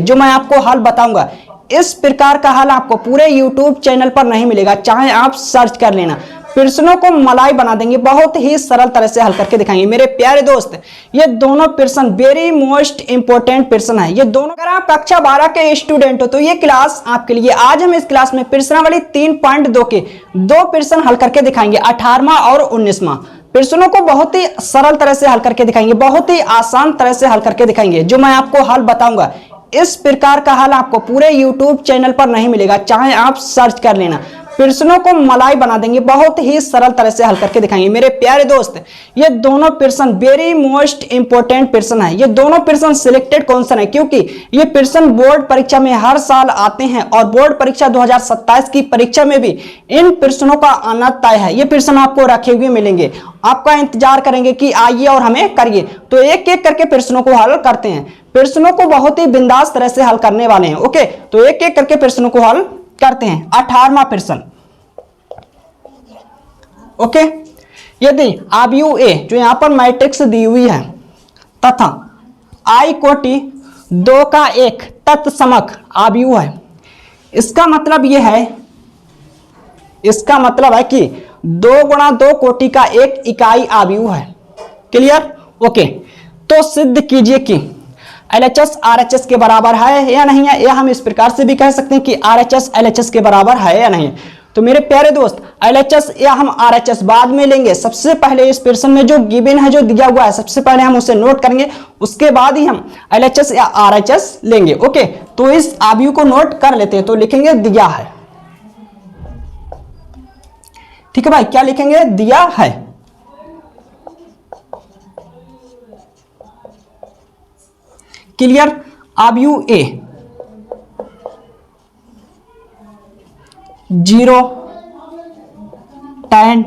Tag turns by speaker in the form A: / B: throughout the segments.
A: जो मैं आपको हल बताऊंगा, इस प्रकार का हल आपको पूरे YouTube चैनल पर नहीं मिलेगा, चाहे आप सर्च कर लेना। प्रश्नों को मलाई बना देंगे, बहुत ही सरल तरह से हल करके दिखाएंगे मेरे प्यारे दोस्त। ये दोनों प्रश्न वेरी मोस्ट इंपॉर्टेंट प्रश्न है। ये दोनों, अगर आप कक्षा 12 के स्टूडेंट हो तो ये क्लास आपके लिए। आज हम इस क्लास में प्रश्नावली 3.2 के 2 प्रश्न हल करके दिखाएंगे, 18वां और 19वां। प्रश्नों को बहुत ही सरल तरह से हल करके दिखाएंगे, बहुत ही आसान तरह से हल करके दिखाएंगे, जो मैं आपको हल बताऊंगा। इस प्रकार का हल आपको पूरे YouTube चैनल पर नहीं मिलेगा, चाहे आप सर्च कर लेना। प्रश्नों को मलाई बना देंगे, बहुत ही सरल तरह से हल करके दिखाएंगे मेरे प्यारे दोस्त। ये दोनों प्रश्न वेरी मोस्ट इंपॉर्टेंट प्रश्न है। ये दोनों प्रश्न सिलेक्टेड क्वेश्चन है, क्योंकि ये प्रश्न बोर्ड परीक्षा में हर साल आते हैं और बोर्ड परीक्षा 2027 की परीक्षा में भी इन प्रश्नों का आना तय है। ये प्रश्न आपको रखे हुए मिलेंगे, आपका इंतजार करेंगे कि आइए और हमें करिए। तो एक एक करके प्रश्नों को हल करते हैं। प्रश्नों को बहुत ही बिंदास तरह से हल करने वाले हैं। ओके, तो एक एक करके प्रश्नों को हल करते हैं। 18वां प्रश्न। ओके, यदि आव्यूह ए, जो यहां पर मैट्रिक्स दी हुई है, तथा आई कोटि 2 का एक तत्समक आव्यूह है, इसका मतलब यह है, इसका मतलब है कि 2 गुणा 2 कोटि का एक इकाई आव्यूह है। क्लियर? ओके, तो सिद्ध कीजिए कि LHS RHS के बराबर है या नहीं है, या हम इस प्रकार से भी कह सकते हैं कि RHS LHS के बराबर है या नहीं। तो मेरे प्यारे दोस्त, LHS या हम RHS बाद में लेंगे। सबसे पहले इस प्रश्न में जो गिवन है, जो दिया हुआ है, सबसे पहले हम उसे नोट करेंगे, उसके बाद ही हम LHS या RHS लेंगे। ओके, तो इस आव्यूह को नोट कर लेते हैं। तो लिखेंगे दिया है। ठीक है भाई, क्या लिखेंगे? दिया है। क्लियर? आव्यूह ए 0 tan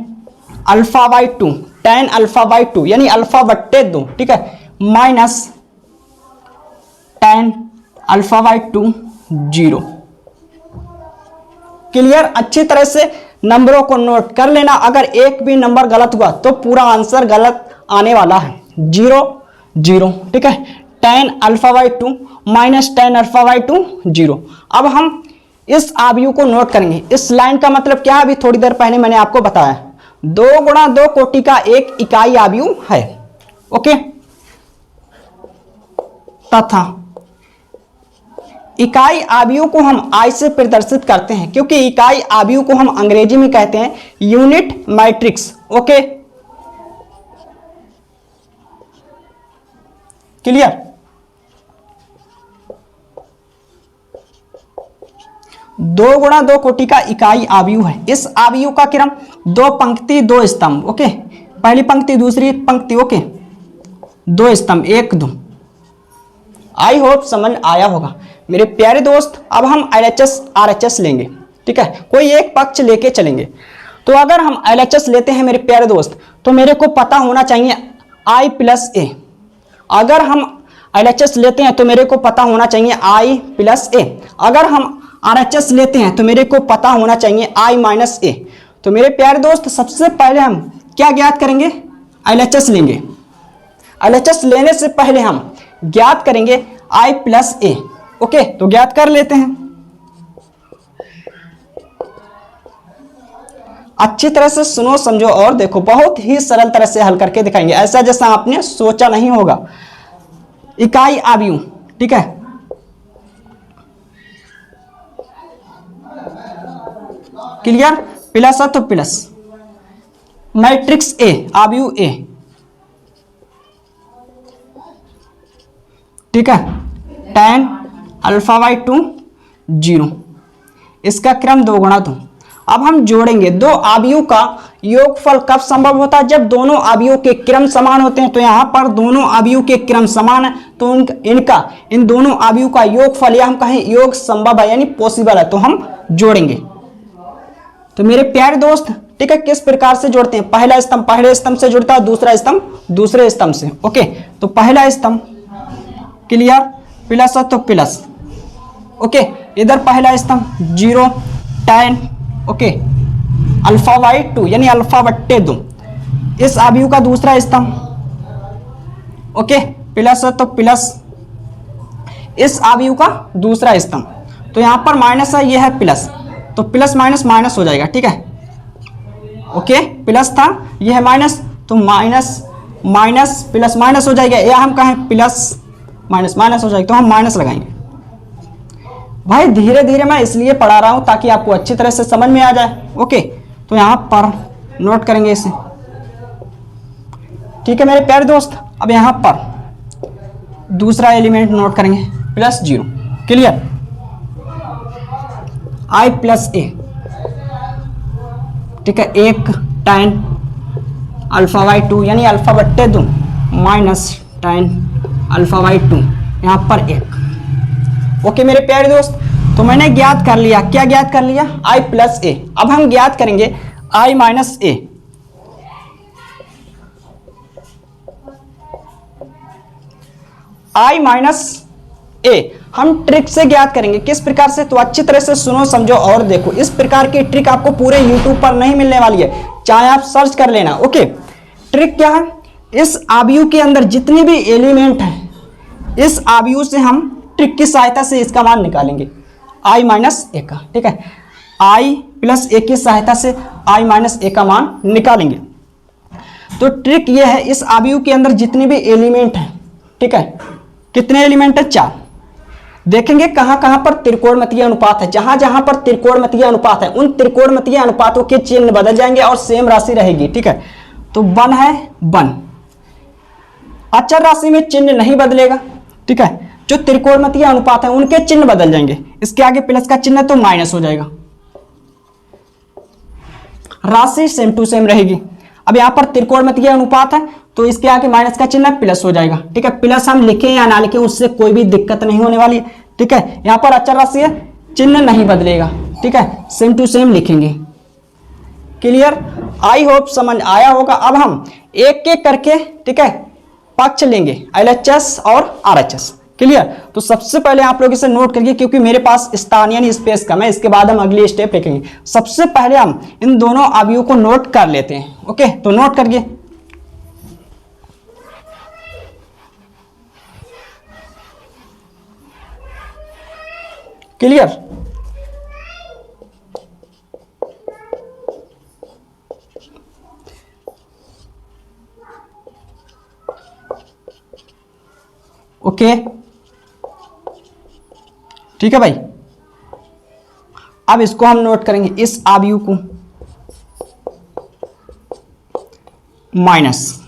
A: α/2, tan α/2 यानी α/2, ठीक है, माइनस tan α/2 0। क्लियर? अच्छी तरह से नंबरों को नोट कर लेना। अगर एक भी नंबर गलत हुआ तो पूरा आंसर गलत आने वाला है। 0 0, ठीक है, tan α/2 माइनस tan α/2 0। अब हम इस आव्यूह को नोट करेंगे। इस लाइन का मतलब क्या है, अभी थोड़ी देर पहले मैंने आपको बताया, 2 गुणा 2 कोटि का एक इकाई आव्यूह है। ओके, तथा इकाई आव्यूह को हम I से प्रदर्शित करते हैं, क्योंकि इकाई आव्यूह को हम अंग्रेजी में कहते हैं यूनिट मैट्रिक्स। Okay, clear? 2 गुणा 2 कोटि का इकाई आव्यूह है। इस आव्यूह का क्रम 2 पंक्ति 2 स्तंभ। ओके, पहली पंक्ति, दूसरी पंक्ति। ओके, 2 स्तंभ, 1 2। आई होप समझ आया होगा मेरे प्यारे दोस्त। अब हम LHS RHS लेंगे, ठीक है, कोई एक पक्ष लेके चलेंगे। तो अगर हम LHS लेते हैं मेरे प्यारे दोस्त, तो मेरे को पता होना चाहिए I + A। अगर हम LHS लेते हैं तो मेरे को पता होना चाहिए I + A। अगर हम RHS लेते हैं तो मेरे को पता होना चाहिए I - A। तो मेरे प्यारे दोस्त, सबसे पहले हम क्या ज्ञात करेंगे? LHS लेंगे। LHS लेने से पहले हम ज्ञात करेंगे I + A। ओके, तो ज्ञात कर लेते हैं। अच्छी तरह से सुनो, समझो और देखो, बहुत ही सरल तरह से हल करके दिखाएंगे, ऐसा जैसा आपने सोचा नहीं होगा। इकाई आव्यूह, ठीक है, क्लियर? प्लस है तो प्लस, मैट्रिक्स ए, आव्यूह ए, ठीक है, tan α/2 0, इसका क्रम 2 गुणा 2। अब हम जोड़ेंगे। 2 आव्यूह का योगफल कब संभव होता है? जब दोनों आव्यूह के क्रम समान होते हैं। तो यहाँ पर दोनों आव्यूह के क्रम समान है, तो इन दोनों आव्यूह का योगफल, या हम कहें योग संभव है, यानी पॉसिबल है, तो हम जोड़ेंगे। तो मेरे प्यारे दोस्त, ठीक है, किस प्रकार से जोड़ते हैं? पहला स्तंभ पहले स्तंभ से जुड़ता है, दूसरा स्तंभ दूसरे स्तंभ से। ओके, तो पहला स्तंभ, क्लियर, प्लस है तो प्लस। ओके, इधर पहला स्तंभ 0 tan, ओके, α/2 यानी α/2। इस आव्यूह का दूसरा स्तंभ, ओके, प्लस है तो प्लस, इस अवयव का दूसरा स्तंभ, तो यहाँ पर माइनस है, ये है प्लस, तो प्लस माइनस माइनस हो जाएगा, ठीक है। ओके, प्लस था, ये है माइनस, तो माइनस माइनस प्लस माइनस हो जाएगा, या हम कहें प्लस माइनस माइनस हो जाएगा, तो हम माइनस लगाएंगे। भाई धीरे धीरे मैं इसलिए पढ़ा रहा हूं ताकि आपको अच्छी तरह से समझ में आ जाए। ओके, तो यहां पर नोट करेंगे इसे, ठीक है मेरे प्यारे दोस्त। अब यहां पर दूसरा एलिमेंट नोट करेंगे, प्लस 0, क्लियर। i प्लस ए, ठीक है, 1 tan अल्फा बाई 2 यानी अल्फा बट्टे 2 माइनस tan अल्फा बाई 2, यहां पर 1। ओके मेरे प्यारे दोस्त, तो मैंने ज्ञात कर लिया, क्या ज्ञात कर लिया, i प्लस ए। अब हम ज्ञात करेंगे i minus A. i minus A हम ट्रिक से ज्ञात करेंगे, किस प्रकार से, तो अच्छी तरह से सुनो, समझो और देखो। इस प्रकार की ट्रिक आपको पूरे YouTube पर नहीं मिलने वाली है, चाहे आप सर्च कर लेना। ओके, ट्रिक क्या है, इस अवयव के अंदर जितने भी एलिमेंट हैं, इस अवयव से हम ट्रिक की सहायता से इसका मान निकालेंगे, i माइनस ए का, ठीक है। i प्लस ए की सहायता से i माइनस ए का मान निकालेंगे। तो ट्रिक यह है, इस अवयव के अंदर जितने भी एलिमेंट हैं, ठीक है, कितने एलिमेंट है, 4। देखेंगे कहां कहां पर त्रिकोणमितीय अनुपात है, जहां जहां पर त्रिकोणमितीय अनुपात है उन त्रिकोणमितीय अनुपातों के चिन्ह बदल जाएंगे और सेम राशि रहेगी, ठीक है। तो 1 है 1, अचर राशि में चिन्ह नहीं बदलेगा, ठीक है। जो त्रिकोणमितीय अनुपात है उनके चिन्ह बदल जाएंगे, इसके आगे प्लस का चिन्ह तो माइनस हो जाएगा, राशि सेम टू सेम रहेगी। अब यहां पर त्रिकोणमितीय अनुपात है तो इसके आगे माइनस का चिन्ह प्लस हो जाएगा, ठीक है। प्लस हम लिखें या ना लिखें उससे कोई भी दिक्कत नहीं होने वाली, ठीक है। यहां पर अचर राशि है, चिन्ह नहीं बदलेगा, ठीक है, सेम टू सेम लिखेंगे, क्लियर। आई होप समझ आया होगा। अब हम एक एक करके, ठीक है, पक्ष लेंगे, LHS और RHS, क्लियर। तो सबसे पहले आप लोग इसे नोट करिए, क्योंकि मेरे पास स्थान यानी स्पेस कम है, इसके बाद हम अगली स्टेप लिखेंगे। सबसे पहले हम इन दोनों अवयवों को नोट कर लेते हैं। ओके, तो नोट करिए, क्लियर। ओके, ठीक है भाई। अब इसको हम नोट करेंगे, इस अवयव को minus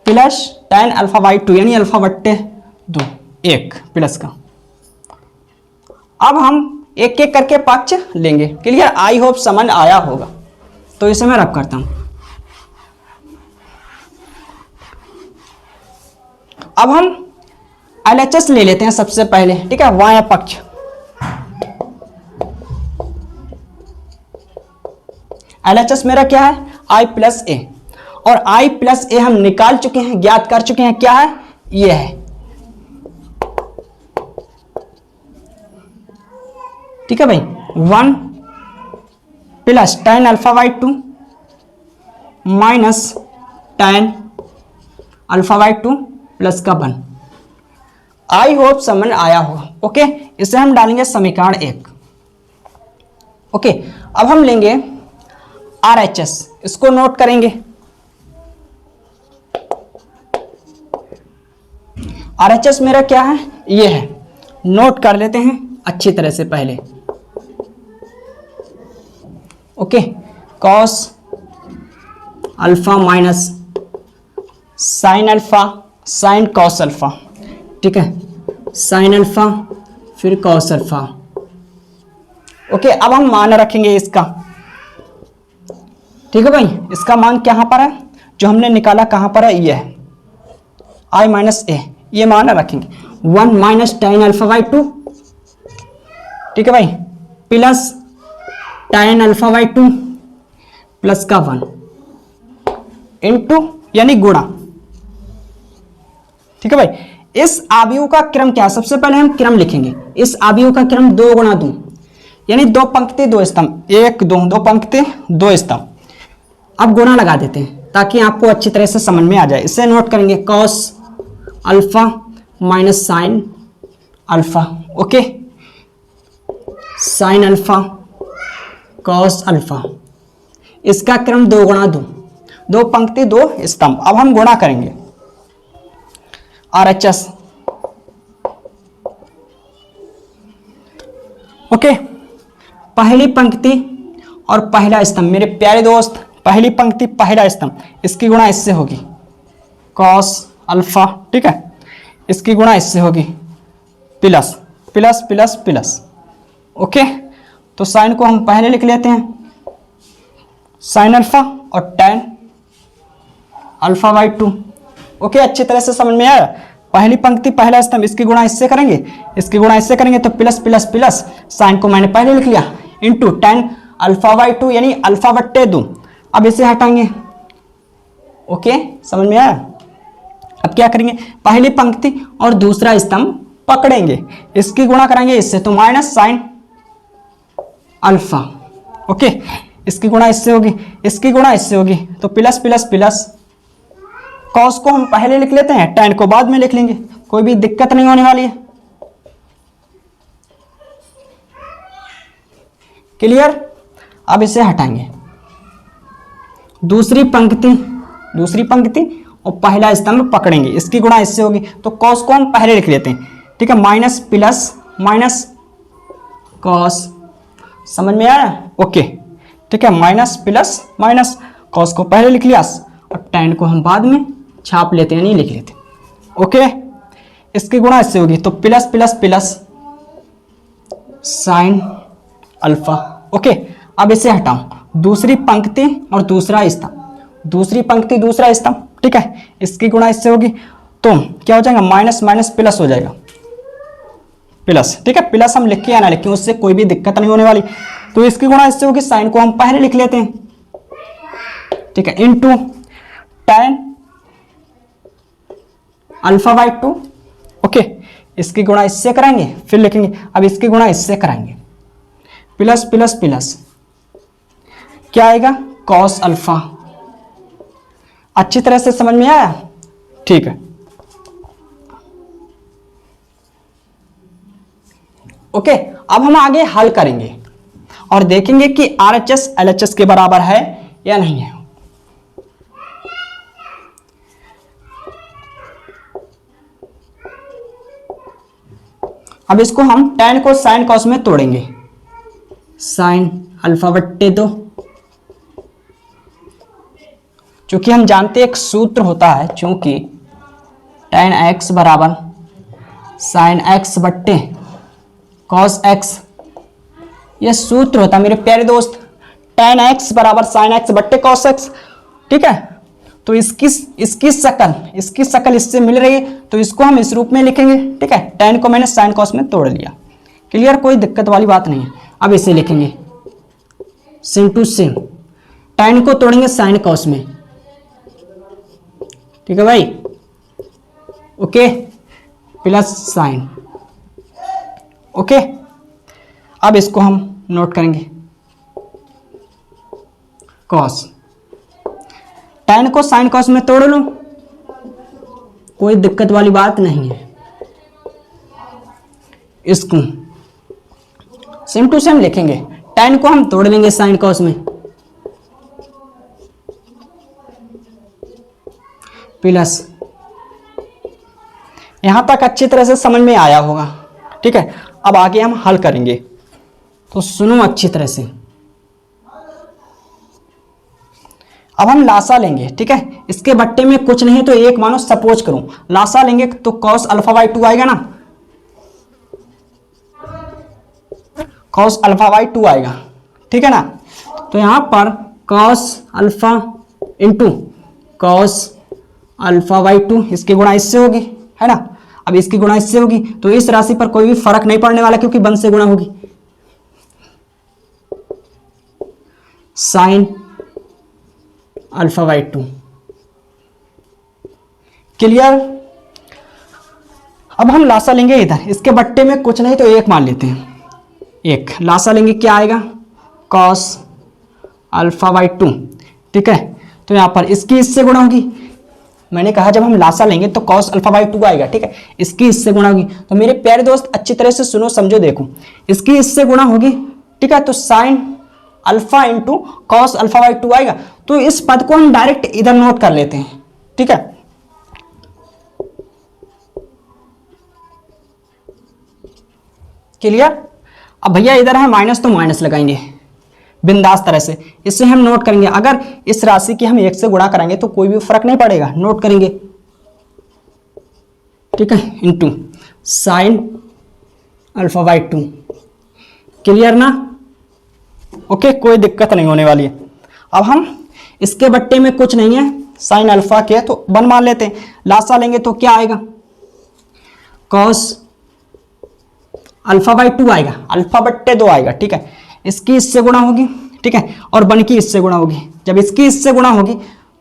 A: plus tan alpha by 2 यानी अल्फा बट्टे 2, 1 प्लस का। अब हम एक एक करके पक्ष लेंगे, क्लियर। आई होप समझ आया होगा। तो इसे मैं रब करता हूं। अब हम LHS ले लेते हैं सबसे पहले, ठीक है, बायां पक्ष। LHS मेरा क्या है, i प्लस ए, और i प्लस ए हम निकाल चुके हैं, ज्ञात कर चुके हैं, क्या है, ये है, ठीक है भाई। 1 plus tan alpha by 2 minus tan alpha by 2 plus का 1। आई होप समझ आया होगा। ओके, इसे हम डालेंगे समीकरण 1। ओके, अब हम लेंगे RHS, इसको नोट करेंगे। RHS मेरा क्या है, ये है, नोट कर लेते हैं अच्छी तरह से पहले। Okay, cos alpha minus sine alpha, sine cos alpha, ठीक है, साइन अल्फा फिर कॉस अल्फा। ओके, अब हम मान रखेंगे इसका, ठीक है भाई। इसका मान कहां पर है, जो हमने निकाला कहां पर है, ये है i माइनस ए, ये मान रखेंगे। 1 माइनस tan अल्फा बाई 2, ठीक है भाई, plus tan alpha by 2 plus का 1 इंटू यानी गुणा, ठीक है भाई। इस अवयव का क्रम क्या है, सबसे पहले हम क्रम लिखेंगे। इस अवयव का क्रम 2 गुणा 2 यानी दो पंक्ति दो स्तंभ, एक दो, दो पंक्ति दो स्तंभ। अब गुणा लगा देते हैं ताकि आपको अच्छी तरह से समझ में आ जाए। इसे नोट करेंगे cos alpha minus sine alpha, okay, sine alpha cos alpha, इसका क्रम 2 गुणा 2, दो पंक्ति दो स्तंभ। अब हम गुणा करेंगे RHS, ओके, पहली पंक्ति और पहला स्तंभ। मेरे प्यारे दोस्त, पहली पंक्ति पहला स्तंभ, इसकी गुणा इससे होगी कॉस अल्फा, ठीक है, इसकी गुणा इससे होगी plus plus plus plus, okay. तो साइन को हम पहले लिख लेते हैं, साइन अल्फा और टेन अल्फा बाई 2, ओके। अच्छी तरह से समझ में आया। पहली पंक्ति पहला स्तंभ, इसकी गुणा इससे करेंगे, इसकी गुणा इससे करेंगे तो प्लस प्लस प्लस, साइन को मैंने पहले लिख लिया, इंटू टेन अल्फा बाई 2 यानी अल्फा बट्टे 2। अब इसे हटाएंगे, ओके, समझ में आया। अब क्या करेंगे, पहली पंक्ति और दूसरा स्तंभ पकड़ेंगे, इसकी गुणा कराएंगे इससे तो माइनस साइन अल्फा, ओके, इसकी गुणा इससे होगी, इसकी गुणा इससे होगी तो प्लस प्लस प्लस। कॉस को हम पहले लिख लेते हैं, टेन को बाद में लिख लेंगे, कोई भी दिक्कत नहीं होने वाली है। क्लियर। अब इसे हटाएंगे, दूसरी पंक्ति और पहला स्तंभ पकड़ेंगे, इसकी गुणा इससे होगी तो कॉस को हम पहले लिख लेते हैं, ठीक है, माइनस प्लस माइनस कॉस, समझ में आया, ओके, ठीक है, माइनस प्लस माइनस, कॉस को पहले लिख लिया और टेन को हम बाद में छाप लेते हैं, नहीं लिख लेते, ओके। इसकी गुणा इससे होगी तो plus plus plus sine alpha, okay. अब इसे हटाऊं, दूसरी पंक्ति और दूसरा स्तंभ, दूसरी पंक्ति दूसरा स्तंभ, ठीक है, इसकी गुणा इससे होगी तो क्या हो जाएगा, माइनस माइनस प्लस हो जाएगा, प्लस, ठीक है, प्लस हम लिख के या ना लिखें उससे कोई भी दिक्कत नहीं होने वाली। तो इसकी गुणा इससे होगी, साइन को हम पहले लिख लेते हैं, ठीक है, into tan alpha by 2, okay, इसकी गुणा इससे कराएंगे फिर लिखेंगे, अब इसकी गुणा इससे कराएंगे, प्लस प्लस प्लस, क्या आएगा, कॉस अल्फा। अच्छी तरह से समझ में आया, ठीक है, ओके। अब हम आगे हल करेंगे और देखेंगे कि RHS LHS के बराबर है या नहीं है। अब इसको हम tan को sin cos में तोड़ेंगे, साइन अल्फा बट्टे 2, चूंकि हम जानते हैं एक सूत्र होता है, चूंकि tan x बराबर sin x बट्टे cos x, यह सूत्र होता है मेरे प्यारे दोस्त, tan x बराबर sin x बट्टे cos x, ठीक है। तो इसकी शकल इससे मिल रही है तो इसको हम इस रूप में लिखेंगे, ठीक है, tan को मैंने sin cos में तोड़ लिया, क्लियर, कोई दिक्कत वाली बात नहीं है। अब इसे लिखेंगे सेम टू सेम, tan को तोड़ेंगे sin cos में, ठीक है भाई, ओके, प्लस साइन, ओके। अब इसको हम नोट करेंगे कॉस, tan को sin cos में तोड़ लो, कोई दिक्कत वाली बात नहीं है। इसको सेम टू सेम लिखेंगे, tan को हम तोड़ लेंगे sin cos में, प्लस, यहां तक अच्छी तरह से समझ में आया होगा, ठीक है। अब आगे हम हल करेंगे तो सुनो अच्छी तरह से। अब हम लासा लेंगे, ठीक है, इसके बट्टे में कुछ नहीं तो एक मानो सपोज करूं, लासा लेंगे तो cos अल्फा बाई 2 आएगा ना, cos अल्फा बाई 2 आएगा, ठीक है ना। तो यहां पर cos alpha into cos alpha by 2, इसकी गुणा इससे होगी, है ना। अब इसकी गुणा इससे होगी तो इस राशि पर कोई भी फर्क नहीं पड़ने वाला क्योंकि 1 से गुणा होगी, साइन अल्फा बाई 2, क्लियर। अब हम लासा लेंगे इधर, इसके बट्टे में कुछ नहीं तो एक मान लेते हैं, 1, लासा लेंगे क्या आएगा, कॉस अल्फा बाई 2, ठीक है। तो यहाँ पर इसकी इससे गुणा होगी, मैंने कहा जब हम लासा लेंगे तो कॉस अल्फा बाई 2 आएगा, ठीक है, इसकी इससे गुणा होगी। तो मेरे प्यारे दोस्त अच्छी तरह से सुनो समझो देखो, इसकी इससे गुणा होगी, ठीक है, तो sine alpha into cos alpha by 2 आएगा। तो इस पद को हम डायरेक्ट इधर नोट कर लेते हैं, ठीक है। क्लियर। अब भैया इधर है माइनस तो माइनस लगाएंगे बिंदास तरह से, इससे हम नोट करेंगे। अगर इस राशि की हम 1 से गुणा करेंगे तो कोई भी फर्क नहीं पड़ेगा, नोट करेंगे, ठीक है, into sine alpha by 2। Clear ना, ओके, कोई दिक्कत नहीं होने वाली है। अब हम इसके बट्टे में कुछ नहीं है, साइन अल्फा के तो 1 मान लेते हैं, लासा लेंगे तो क्या आएगा, कॉस अल्फा बाई 2 आएगा, अल्फा बट्टे 2 आएगा, ठीक है। इसकी इससे गुणा होगी, ठीक है, और 1 की इससे गुणा होगी। जब इसकी इससे गुणा होगी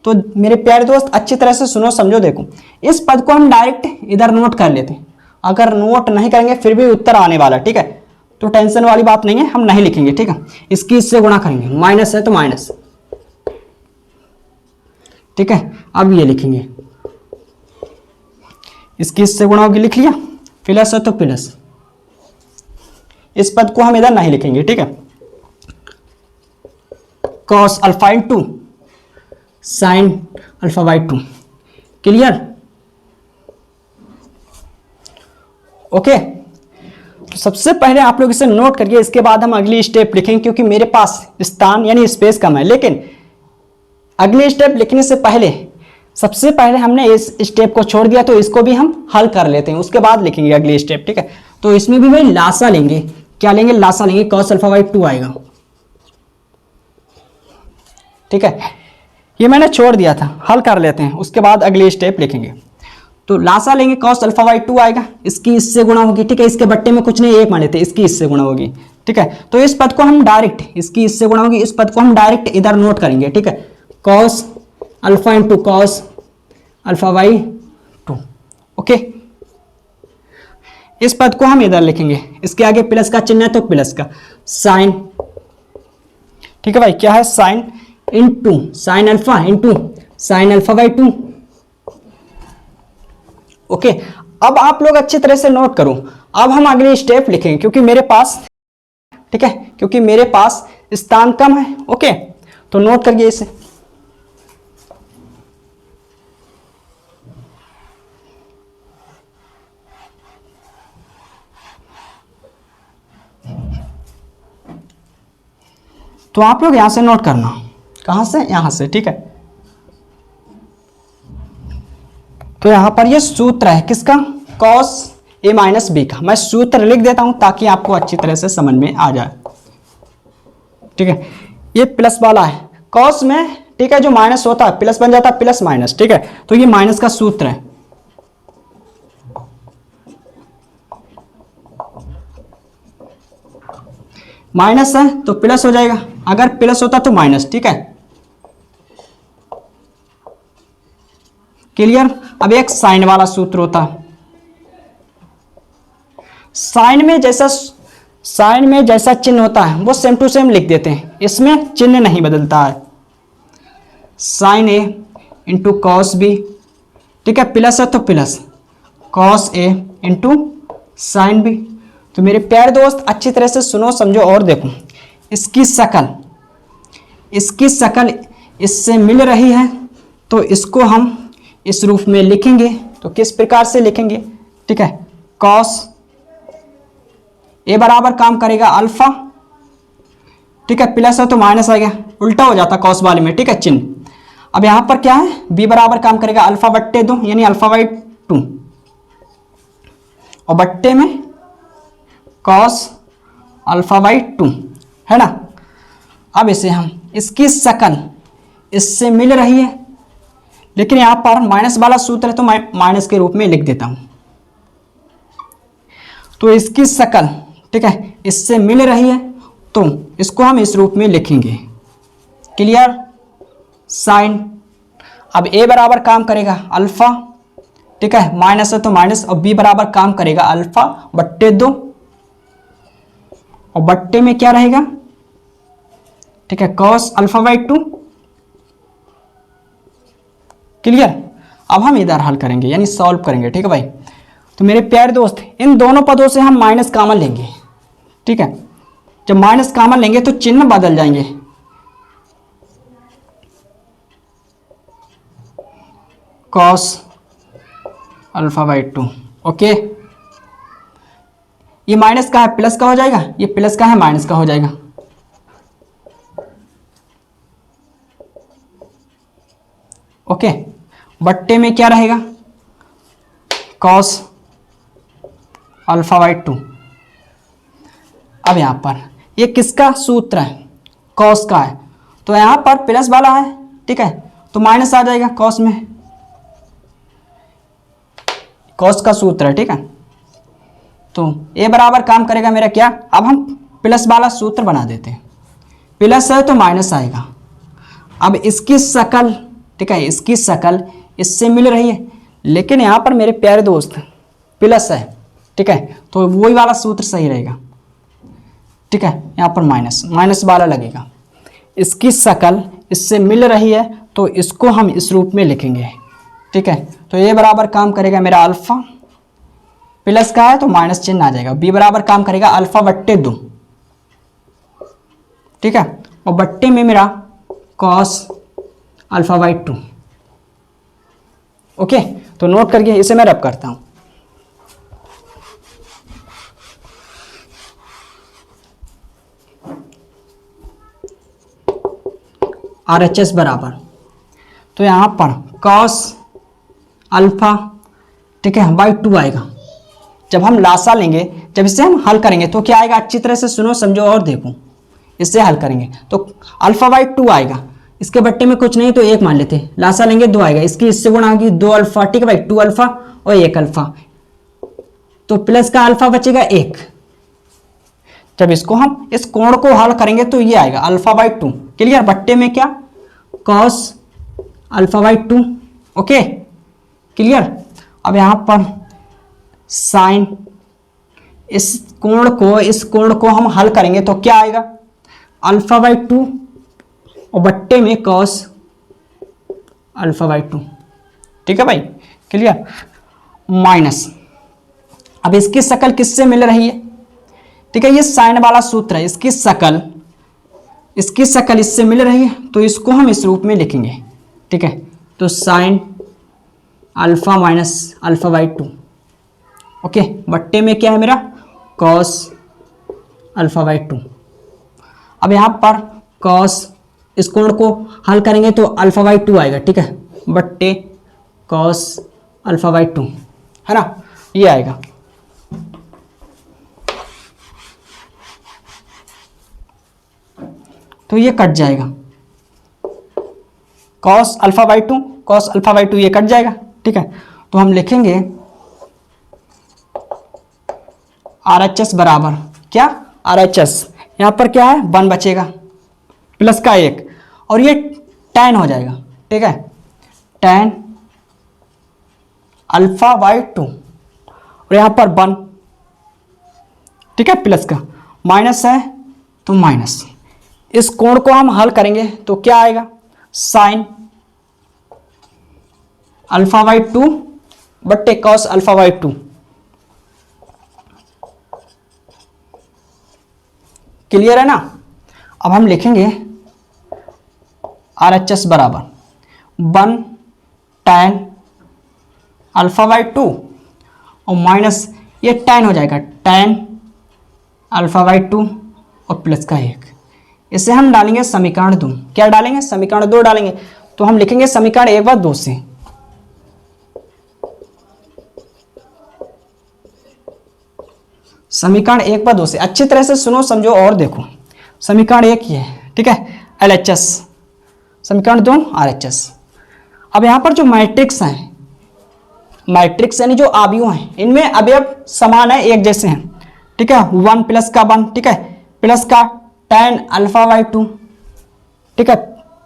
A: तो मेरे प्यारे दोस्त अच्छी तरह से सुनो समझो देखो, इस पद को हम डायरेक्ट इधर नोट कर लेते हैं। अगर नोट नहीं करेंगे फिर भी उत्तर आने वाला, ठीक है, तो टेंशन वाली बात नहीं है, हम नहीं लिखेंगे, ठीक है। इसकी इससे गुणा करेंगे, माइनस है तो माइनस, ठीक है। अब ये लिखेंगे, इसकी इससे गुणा होगी, लिख लिया, प्लस है तो प्लस, इस पद को हम इधर नहीं लिखेंगे, ठीक है। Cos alpha into sine alpha by 2। Clear, okay. तो सबसे पहले आप लोग इसे नोट करिए, इसके बाद हम अगली स्टेप लिखेंगे, क्योंकि मेरे पास स्थान यानी स्पेस कम है। लेकिन अगले स्टेप लिखने से पहले सबसे पहले हमने इस स्टेप को छोड़ दिया, तो इसको भी हम हल कर लेते हैं, उसके बाद लिखेंगे अगली स्टेप, ठीक है। तो इसमें भी भाई लासा लेंगे, क्या लेंगे, लासा लेंगे, कॉस अल्फा बाई 2 आएगा, ठीक है। ये मैंने छोड़ दिया था, हल कर लेते हैं, उसके बाद अगली स्टेप लिखेंगे। तो लासा लेंगे, कॉस अल्फा बाई 2 आएगा, इसकी इससे गुणा होगी, ठीक है, इसके बट्टे में कुछ नहीं, 1 मान लेते, इसकी इससे गुणा होगी, ठीक है। तो इस पद को हम डायरेक्ट, इसकी इससे गुणा होगी, इस पद को हम डायरेक्ट इधर नोट करेंगे, ठीक है, cos alpha into cos alpha by 2, okay. इस पद को हम इधर लिखेंगे, इसके आगे प्लस का चिन्ह है तो प्लस का, साइन, ठीक है भाई, क्या है, sine into sine alpha into sine alpha by 2, okay. अब आप लोग अच्छी तरह से नोट करो, अब हम अगली स्टेप लिखेंगे, क्योंकि मेरे पास, ठीक है, क्योंकि मेरे पास स्थान कम है, ओके। तो नोट करिए इसे, तो आप लोग यहां से नोट करना, कहां से, यहां से, ठीक है। तो यहां पर ये सूत्र है किसका, कॉस ए माइनस बी का। मैं सूत्र लिख देता हूं ताकि आपको अच्छी तरह से समझ में आ जाए, ठीक है। ये प्लस वाला है, कॉस में, ठीक है, जो माइनस होता है प्लस बन जाता है, प्लस माइनस, ठीक है। तो ये माइनस का सूत्र है, माइनस है तो प्लस हो जाएगा, अगर प्लस होता तो माइनस, ठीक है। क्लियर। अब एक साइन वाला सूत्र होता है, साइन में जैसा चिन्ह होता है वो सेम टू सेम लिख देते हैं, इसमें चिन्ह नहीं बदलता है, साइन ए इंटू कॉस बी, ठीक है, प्लस है तो plus cos A into sine B. तो मेरे प्यारे दोस्त अच्छी तरह से सुनो समझो और देखो, इसकी शकल इससे मिल रही है, तो इसको हम इस रूप में लिखेंगे। तो किस प्रकार से लिखेंगे, ठीक है, कॉस ए बराबर काम करेगा अल्फा, ठीक है, प्लस है तो माइनस आ गया, उल्टा हो जाता कॉस वाले में, ठीक है, चिन्ह। अब यहां पर क्या है, बी बराबर काम करेगा अल्फा बट्टे 2 यानी अल्फा बाई 2, और बट्टे में कॉस अल्फा बाई 2, है ना। अब इसे हम, इसकी शकल इससे मिल रही है, लेकिन यहां पर माइनस वाला सूत्र है तो मैं माइनस के रूप में लिख देता हूं। तो इसकी शकल, ठीक है, इससे मिल रही है, तो इसको हम इस रूप में लिखेंगे। Clear, sign. अब ए बराबर काम करेगा अल्फा, ठीक है, माइनस है तो माइनस, और बी बराबर काम करेगा अल्फा बट्टे 2, और बट्टे में क्या रहेगा, ठीक है, कॉस अल्फा बाई 2। क्लियर। अब हम इधर हल करेंगे यानी सॉल्व करेंगे, ठीक है भाई। तो मेरे प्यारे दोस्त इन दोनों पदों से हम माइनस कॉमन लेंगे, ठीक है। जब माइनस कॉमन लेंगे तो चिन्ह बदल जाएंगे, कॉस अल्फा बाई 2। ओके, ये माइनस का है प्लस का हो जाएगा, ये प्लस का है माइनस का हो जाएगा। ओके, बट्टे में क्या रहेगा, कॉस अल्फा बाई 2। अब यहां पर ये किसका सूत्र है, कॉस का है, तो यहां पर प्लस वाला है, ठीक है, तो माइनस आ जाएगा कॉस में, कॉस का सूत्र है, ठीक है। तो ए बराबर काम करेगा मेरा क्या, अब हम प्लस वाला सूत्र बना देते हैं, प्लस है तो माइनस आएगा। अब इसकी शकल, ठीक है, इसकी शकल इससे मिल रही है, लेकिन यहाँ पर मेरे प्यारे दोस्त प्लस है, ठीक है, तो वही वाला सूत्र सही रहेगा, ठीक है। यहाँ पर माइनस माइनस वाला लगेगा, इसकी शकल इससे मिल रही है तो इसको हम इस रूप में लिखेंगे, ठीक है। तो ये बराबर काम करेगा मेरा अल्फा, प्लस का है तो माइनस चिन्ह आ जाएगा। बी बराबर काम करेगा अल्फा बट्टे 2, ठीक है, और बट्टे में मेरा कॉस अल्फा बाई 2। ओके, तो नोट करके इसे मैं रब करता हूं। RHS बराबर, तो यहां पर कॉस अल्फा, ठीक है, बाई 2 आएगा। जब हम लासा लेंगे, जब इसे हम हल करेंगे तो क्या आएगा, अच्छी तरह से सुनो समझो और देखो। इससे हल करेंगे तो अल्फा बाई 2 आएगा, इसके बट्टे में कुछ नहीं तो 1 मान लेते, लासा लेंगे 2 आएगा, इसकी इससे गुणा होगी 2 अल्फा, ठीक है भाई, 2 अल्फा और 1 अल्फा, तो प्लस का अल्फा बचेगा 1। जब इसको हम इस कोण को हल करेंगे तो ये आएगा अल्फा बाई 2। क्लियर। बट्टे में क्या, cos alpha by 2। Okay, clear. अब यहां पर साइन, इस कोण को हम हल करेंगे तो क्या आएगा, अल्फा बाई 2 और बट्टे में कॉस अल्फा बाई 2, ठीक है भाई, क्लियर। माइनस, अब इसकी शकल किससे मिल रही है, ठीक है, ये साइन वाला सूत्र है, इसकी शकल इससे मिल रही है तो इसको हम इस रूप में लिखेंगे, ठीक है। तो sine alpha minus alpha by 2। Okay, बट्टे में क्या है मेरा, कॉस अल्फा बाई 2। अब यहाँ पर कॉस, इस कोण को हल करेंगे तो अल्फा बाई 2 आएगा, ठीक है, बट्टे कॉस अल्फा बाई 2, है ना, ये आएगा। तो ये कट जाएगा, cos alpha by 2 cos alpha by 2 ये कट जाएगा, ठीक है। तो हम लिखेंगे RHS बराबर क्या, RHS यहाँ पर क्या है 1 बचेगा प्लस का 1 और ये tan हो जाएगा, ठीक है, tan अल्फा बाई 2 और यहाँ पर 1, ठीक है, प्लस का, माइनस है तो माइनस, इस कोण को हम हल करेंगे तो क्या आएगा, साइन अल्फा बाई 2 बट्टे कॉस अल्फा बाई 2। क्लियर है ना। अब हम लिखेंगे RHS बराबर 1 tan अल्फा बाई 2 और माइनस ये tan हो जाएगा, tan अल्फा बाई 2 और प्लस का 1। इसे हम डालेंगे समीकरण 2। क्या डालेंगे, समीकरण 2 डालेंगे। तो हम लिखेंगे समीकरण 1 बार 2 से, समीकरण 1 बार 2 से अच्छी तरह से सुनो समझो और देखो। समीकरण 1 ये है, ठीक है, LHS, समीकरण 2 RHS। अब यहां पर जो मैट्रिक्स हैं, मैट्रिक्स यानी जो अवयव हैं, इनमें अवयव समान है, एक जैसे हैं, ठीक है, 1 प्लस का 1, ठीक है, प्लस का tan अल्फा बाई 2, ठीक है,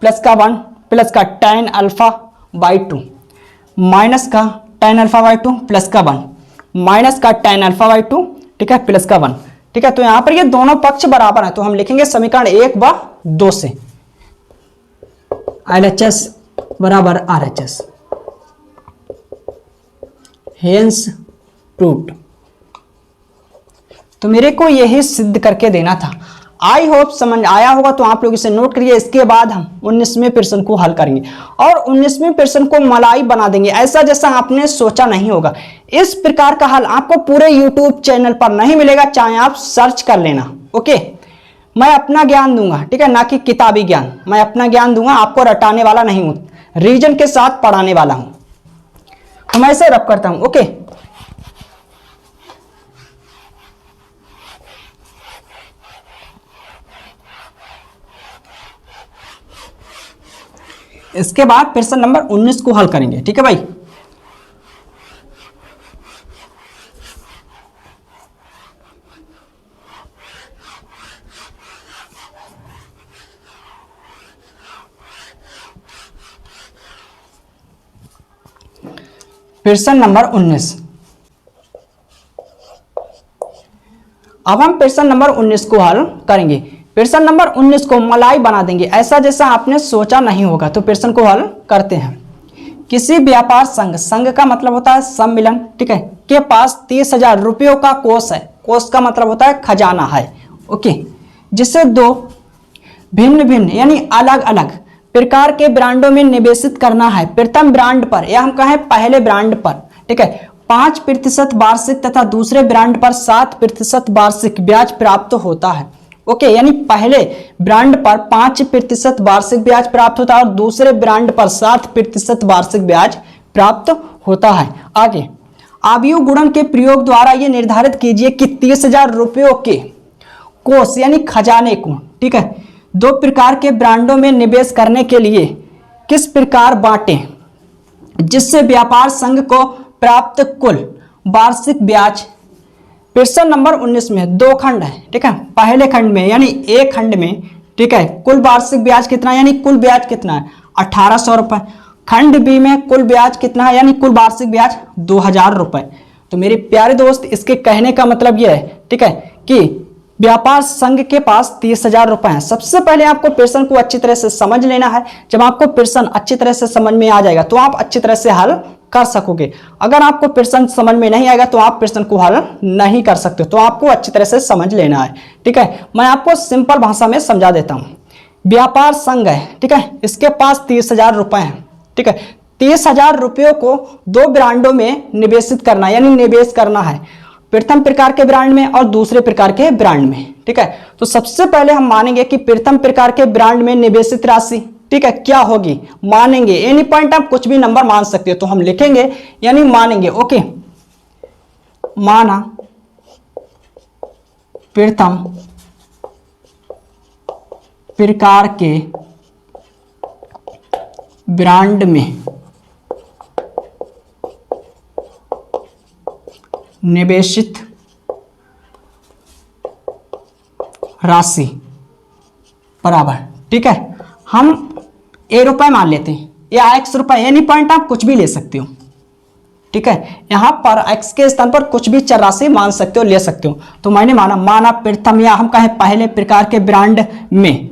A: प्लस का 1 प्लस का tan अल्फा बाई 2, माइनस का tan अल्फा बाई 2 प्लस का 1 माइनस का tan अल्फा बाई 2, ठीक है, प्लस का 1, ठीक है। तो यहां पर ये दोनों पक्ष बराबर है, तो हम लिखेंगे समीकरण 1 व 2 से LHS बराबर RHS, हेंस प्रूव्ड। तो मेरे को यही सिद्ध करके देना था। आई होप समझ आया होगा, तो आप लोग इसे नोट करिए। इसके बाद हम 19वें प्रश्न को हल करेंगे और 19वें प्रश्न को मलाई बना देंगे, ऐसा जैसा आपने सोचा नहीं होगा। इस प्रकार का हल आपको पूरे YouTube चैनल पर नहीं मिलेगा, चाहे आप सर्च कर लेना। ओके, मैं अपना ज्ञान दूंगा, ठीक है, ना कि किताबी ज्ञान। मैं अपना ज्ञान दूंगा, आपको रटाने वाला नहीं हूं, रीजन के साथ पढ़ाने वाला हूं। तो मैं इसे रब करता हूं। ओके, इसके बाद प्रश्न नंबर 19 को हल करेंगे, ठीक है भाई। प्रश्न नंबर 19। अब हम प्रश्न नंबर 19 को हल करेंगे। प्रश्न नंबर 19 को मलाई बना देंगे, ऐसा जैसा आपने सोचा नहीं होगा। तो प्रश्न को हल करते हैं। किसी व्यापार संघ, संघ का मतलब होता है सम्मिलन, ठीक है, के पास 30,000 रुपयों का कोष है। कोष का मतलब होता है खजाना है। ओके, जिसे दो भिन्न भिन्न यानी अलग अलग प्रकार के ब्रांडों में निवेशित करना है। प्रथम ब्रांड पर या हम कहें पहले ब्रांड पर, ठीक है, 5% वार्षिक तथा दूसरे ब्रांड पर 7% वार्षिक ब्याज प्राप्त होता है। ओके, यानी पहले ब्रांड पर 5% वार्षिक ब्याज प्राप्त होता है और दूसरे ब्रांड पर 7% वार्षिक ब्याज प्राप्त होता है। आगे, आयु गुणन के प्रयोग द्वारा यह निर्धारित कीजिए कि 30,000 रुपयों के कोष यानी खजाने को, ठीक है, दो प्रकार के ब्रांडों में निवेश करने के लिए किस प्रकार बांटें जिससे व्यापार संघ को प्राप्त कुल वार्षिक ब्याज। प्रश्न नंबर 19 में दो खंड है, ठीक है, पहले खंड में यानी एक खंड में, ठीक है, कुल वार्षिक ब्याज कितना यानी कुल ब्याज कितना है 1800 रुपए। खंड बी में कुल ब्याज कितना है यानी कुल वार्षिक ब्याज 2000 रुपए। तो मेरे प्यारे दोस्त, इसके कहने का मतलब यह है, ठीक है, कि व्यापार संघ के पास 30,000 रुपए हैं। सबसे पहले आपको प्रश्न को अच्छी तरह से समझ लेना है। जब आपको प्रश्न अच्छी तरह से समझ में आ जाएगा तो आप अच्छी तरह से हल कर सकोगे। अगर आपको प्रश्न समझ में नहीं आएगा तो आप प्रश्न को हल नहीं कर सकते। तो आपको अच्छी तरह से समझ लेना है, ठीक है। मैं आपको सिंपल भाषा में समझा देता हूं। व्यापार संघ है, ठीक है, इसके पास 30,000 रुपए हैं, ठीक है। 30,000 रुपयों को दो ब्रांडों में निवेशित करना यानी निवेश करना है, प्रथम प्रकार के ब्रांड में और दूसरे प्रकार के ब्रांड में, ठीक है। तो सबसे पहले हम मानेंगे कि प्रथम प्रकार के ब्रांड में निवेशित राशि, ठीक है, क्या होगी, मानेंगे। एनी पॉइंट आप कुछ भी नंबर मान सकते हो, तो हम लिखेंगे यानी मानेंगे। ओके, माना प्रथम प्रकार के ब्रांड में निवेशित राशि बराबर, ठीक है, हम ए रुपए मान लेते हैं या एक्स रुपए, यानी पॉइंट आप कुछ भी ले सकते हो, ठीक है। यहां पर एक्स के स्थान पर कुछ भी चर राशि मान सकते हो, ले सकते हो। तो मैंने माना प्रथम या हम कहें पहले प्रकार के ब्रांड में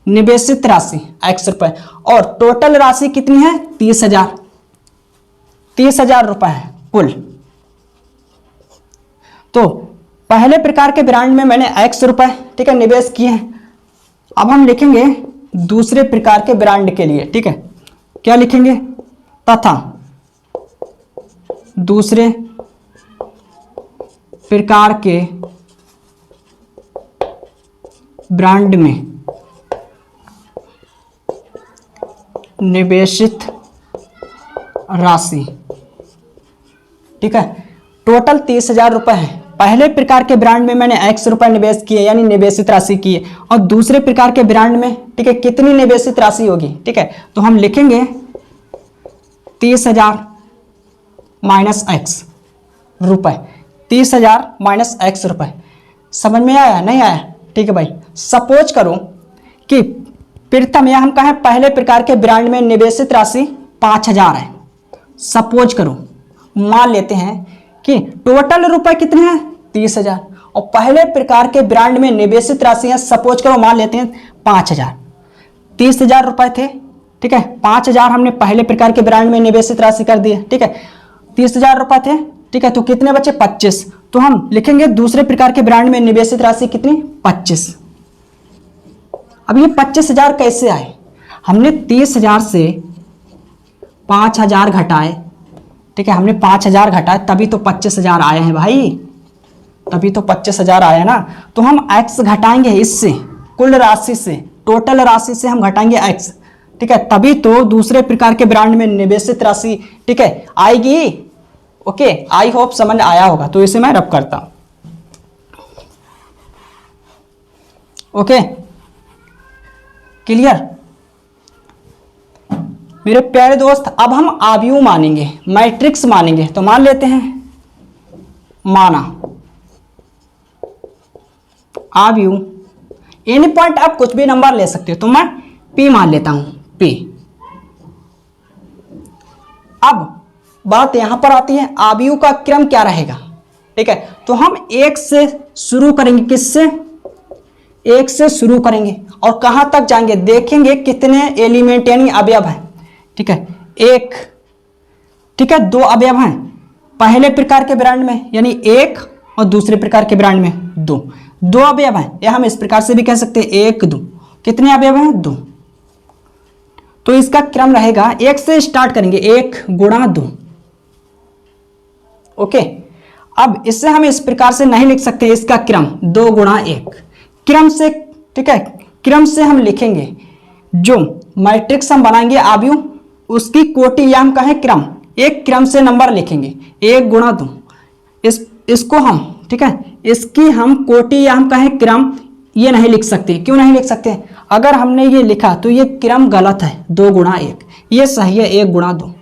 A: निवेशित राशि एक्स रुपए और टोटल राशि कितनी है 30,000, 30,000 रुपए है कुल। तो पहले प्रकार के ब्रांड में मैंने एक्स रुपए, ठीक है, निवेश किए हैं। अब हम लिखेंगे दूसरे प्रकार के ब्रांड के लिए, ठीक है, क्या लिखेंगे, तथा दूसरे प्रकार के ब्रांड में निवेशित राशि, ठीक है, टोटल 30,000 रुपए है। पहले प्रकार के ब्रांड में मैंने एक्स रुपए निवेश किए यानी निवेशित राशि की है, और दूसरे प्रकार के ब्रांड में, ठीक है, कितनी निवेशित राशि होगी, ठीक है। तो हम लिखेंगे 30,000 माइनस एक्स रुपए, 30,000 माइनस एक्स रुपए। समझ में आया नहीं आया, ठीक है भाई। सपोज करो कि प्रथम या हम कहें पहले प्रकार के ब्रांड में निवेशित राशि 5,000 है। सपोज करो, मान लेते हैं कि टोटल रुपए कितने हैं 30,000 और पहले प्रकार के ब्रांड में निवेशित राशियां सपोज करो मान लेते हैं 5,000, 30,000 रुपए थे, ठीक है। 5,000 हमने पहले प्रकार के ब्रांड में निवेशित राशि कर दी है, ठीक है। 30,000 रुपए थे, ठीक है। तो कितने बचे? 25। तो हम लिखेंगे दूसरे प्रकार के ब्रांड में निवेशित राशि कितनी? 25। अब ये 25,000 कैसे आए? हमने 30,000 से 5,000 घटाए, ठीक है। हमने 5,000 घटाए तभी तो 25,000 आए हैं भाई, तभी तो 25,000 आए हैं ना। तो हम x घटाएंगे इससे, कुल राशि से, टोटल राशि से हम घटाएंगे x, ठीक है। तभी तो दूसरे प्रकार के ब्रांड में निवेशित राशि, ठीक है, आएगी। ओके, आई होप समझ आया होगा। तो इसे मैं रब करता हूं। ओके, क्लियर मेरे प्यारे दोस्त। अब हम आव्यूह मानेंगे, मैट्रिक्स मानेंगे। तो मान लेते हैं, माना आव्यूह। एनी पॉइंट आप कुछ भी नंबर ले सकते हो, तो मैं P मान लेता हूं, P। अब बात यहां पर आती है, आव्यूह का क्रम क्या रहेगा, ठीक है। तो हम 1 से शुरू करेंगे, किससे? 1 से शुरू करेंगे और कहां तक जाएंगे? देखेंगे कितने एलिमेंट यानी अवयव हैं, ठीक है। 1, ठीक है। 2 अवयव हैं पहले प्रकार के ब्रांड में, यानी 1, और दूसरे प्रकार के ब्रांड में 2। 2 अवयव हैं, या हम इस प्रकार से भी कह सकते हैं 1, 2। कितने अवयव हैं? 2। तो इसका क्रम रहेगा, 1 से स्टार्ट करेंगे, 1 गुणा 2। ओके, अब इससे हम इस प्रकार से नहीं लिख सकते इसका क्रम 2 गुणा 1। क्रम से, ठीक है, क्रम से हम लिखेंगे जो मैट्रिक्स हम बनाएंगे आव्यूह, उसकी कोटि या हम कहें क्रम, एक क्रम से नंबर लिखेंगे 1 गुणा 2। इसको हम, ठीक है, इसकी हम कोटि या हम कहें क्रम ये नहीं लिख सकते। क्यों नहीं लिख सकते? अगर हमने ये लिखा तो ये क्रम गलत है, 2 गुणा 1। ये सही है 1 गुणा 2।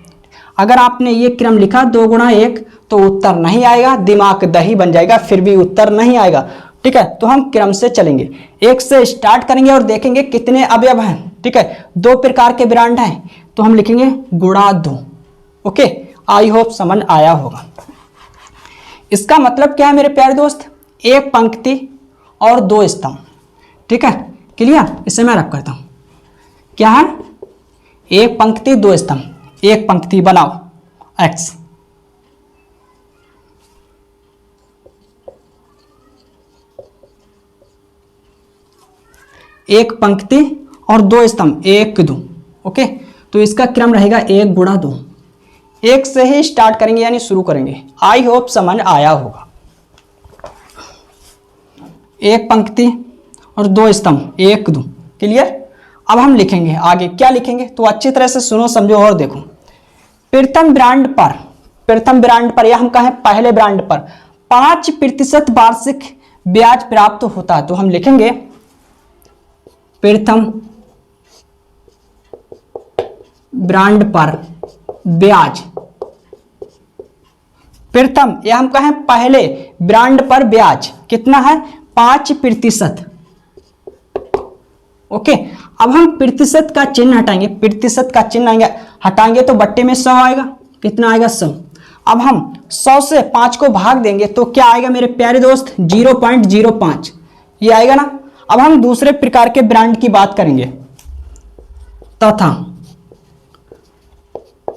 A: अगर आपने ये क्रम लिखा 2 गुणा 1 तो उत्तर नहीं आएगा, दिमाग दही बन जाएगा, फिर भी उत्तर नहीं आएगा, ठीक है। तो हम क्रम से चलेंगे, 1 से स्टार्ट करेंगे और देखेंगे कितने अवयव हैं, ठीक है। 2 प्रकार के ब्रांड हैं, तो हम लिखेंगे गुणा 2। ओके, आई होप समझ आया होगा। इसका मतलब क्या है मेरे प्यारे दोस्त? 1 पंक्ति और 2 स्तंभ, ठीक है, क्लियर। इसे मैं रख करता हूं, क्या है? 1 पंक्ति 2 स्तंभ। 1 पंक्ति बनाओ x, एक पंक्ति और 2 स्तंभ, 1 2। ओके, तो इसका क्रम रहेगा 1 गुणा 2। 1 से ही स्टार्ट करेंगे यानी शुरू करेंगे। आई होप समझ आया होगा। 1 पंक्ति और 2 स्तंभ, 1 2, क्लियर। अब हम लिखेंगे आगे, क्या लिखेंगे? तो अच्छी तरह से सुनो, समझो और देखो। प्रथम ब्रांड पर या हम कहें पहले ब्रांड पर 5% वार्षिक ब्याज प्राप्त होता है। तो हम लिखेंगे प्रथम ब्रांड पर ब्याज, प्रथम या हम कहें पहले ब्रांड पर ब्याज कितना है? 5%। ओके, अब हम प्रतिशत का चिन्ह हटाएंगे, प्रतिशत का चिन्ह हटाएंगे तो बट्टे में 100 आएगा। कितना आएगा? 100। अब हम 100 से 5 को भाग देंगे तो क्या आएगा मेरे प्यारे दोस्त? 0.05 ये आएगा ना। अब हम दूसरे प्रकार के ब्रांड की बात करेंगे, तथा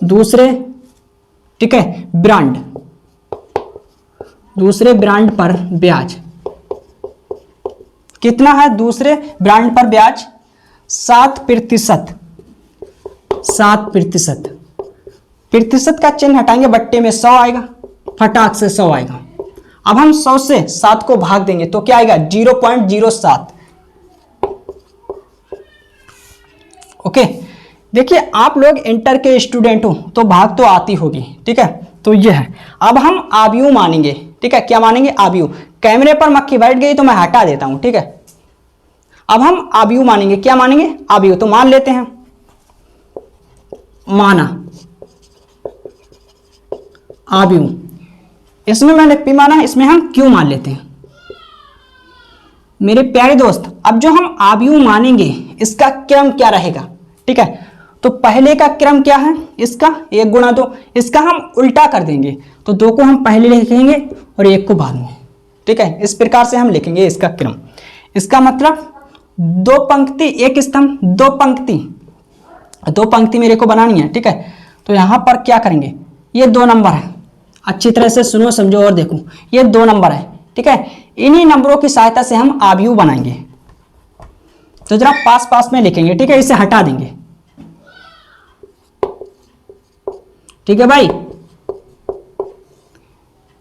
A: दूसरे, ठीक है, ब्रांड, दूसरे ब्रांड पर ब्याज कितना है? दूसरे ब्रांड पर ब्याज 7%। 7%। प्रतिशत का चिन्ह हटाएंगे, बट्टे में 100 आएगा, फटाक से 100 आएगा। अब हम 100 से 7 को भाग देंगे तो क्या आएगा? 0.07। ओके, देखिए आप लोग इंटर के स्टूडेंट हो तो भाग तो आती होगी, ठीक है। तो ये है। अब हम आव्यूह मानेंगे, ठीक है। क्या मानेंगे? आव्यूह। कैमरे पर मक्खी बैठ गई तो मैं हटा देता हूं, ठीक है। अब हम आव्यूह मानेंगे, क्या मानेंगे? आव्यूह। तो मान लेते हैं, माना आव्यूह। इसमें मैंने P माना, इसमें हम Q मान लेते हैं। मेरे प्यारे दोस्त, अब जो हम आव्यूह मानेंगे इसका क्रम क्या रहेगा, ठीक है। तो पहले का क्रम क्या है? इसका 1 गुणा 2। इसका हम उल्टा कर देंगे, तो 2 को हम पहले लिखेंगे और 1 को बाद में, ठीक है, इस प्रकार से हम लिखेंगे इसका क्रम। इसका मतलब 2 पंक्ति 1 स्तंभ, 2 पंक्ति मेरे को बनानी है। ठीक है, तो यहां पर क्या करेंगे, ये 2 नंबर है, अच्छी तरह से सुनो समझो और देखो, ये 2 नंबर है। ठीक है, इन्हीं नंबरों की सहायता से हम आव्यूह बनाएंगे। तो जरा पास पास में लिखेंगे। ठीक है, इसे हटा देंगे। ठीक है भाई,